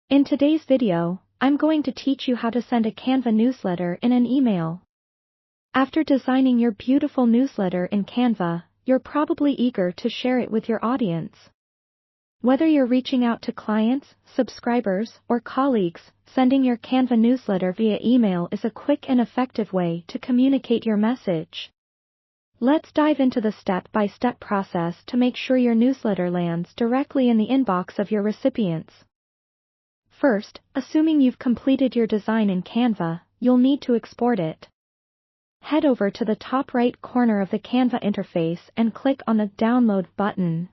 In today's video, I'm going to teach you how to send a Canva newsletter in an email. After designing your beautiful newsletter in Canva, you're probably eager to share it with your audience. Whether you're reaching out to clients, subscribers, or colleagues, sending your Canva newsletter via email is a quick and effective way to communicate your message. Let's dive into the step-by-step process to make sure your newsletter lands directly in the inbox of your recipients. First, assuming you've completed your design in Canva, you'll need to export it. Head over to the top right corner of the Canva interface and click on the Download button.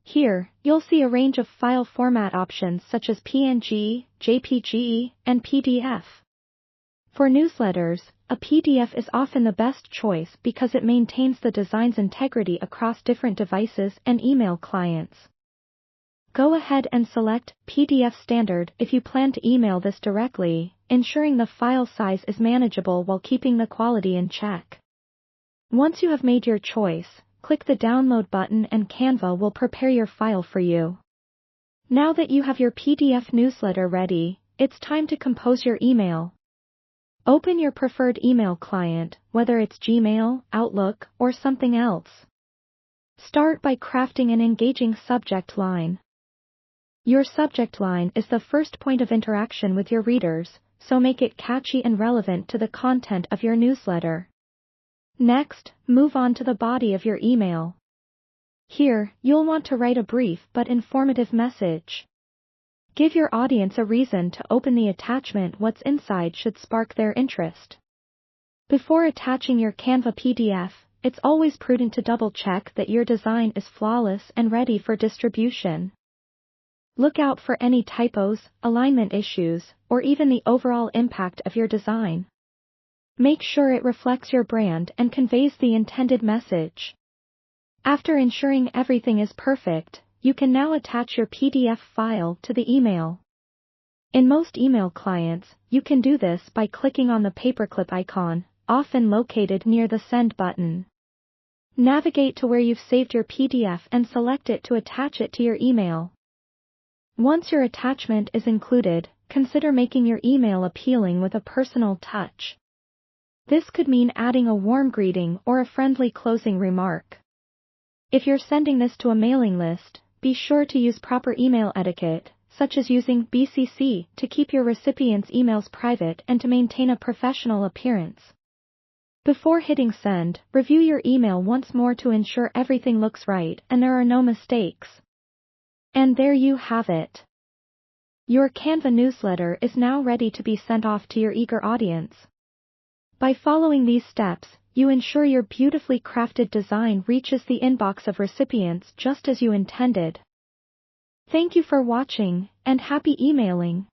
Here, you'll see a range of file format options such as PNG, JPG, and PDF. For newsletters, a PDF is often the best choice because it maintains the design's integrity across different devices and email clients. Go ahead and select PDF Standard if you plan to email this directly, ensuring the file size is manageable while keeping the quality in check. Once you have made your choice, click the Download button and Canva will prepare your file for you. Now that you have your PDF newsletter ready, it's time to compose your email. Open your preferred email client, whether it's Gmail, Outlook, or something else. Start by crafting an engaging subject line. Your subject line is the first point of interaction with your readers, so make it catchy and relevant to the content of your newsletter. Next, move on to the body of your email. Here, you'll want to write a brief but informative message. Give your audience a reason to open the attachment. What's inside should spark their interest. Before attaching your Canva PDF, it's always prudent to double-check that your design is flawless and ready for distribution. Look out for any typos, alignment issues, or even the overall impact of your design. Make sure it reflects your brand and conveys the intended message. After ensuring everything is perfect, you can now attach your PDF file to the email. In most email clients, you can do this by clicking on the paperclip icon, often located near the Send button. Navigate to where you've saved your PDF and select it to attach it to your email. Once your attachment is included, consider making your email appealing with a personal touch. This could mean adding a warm greeting or a friendly closing remark. If you're sending this to a mailing list, be sure to use proper email etiquette, such as using BCC to keep your recipients' emails private and to maintain a professional appearance. Before hitting send, review your email once more to ensure everything looks right and there are no mistakes. And there you have it. Your Canva newsletter is now ready to be sent off to your eager audience. By following these steps, you ensure your beautifully crafted design reaches the inbox of recipients just as you intended. Thank you for watching, and happy emailing.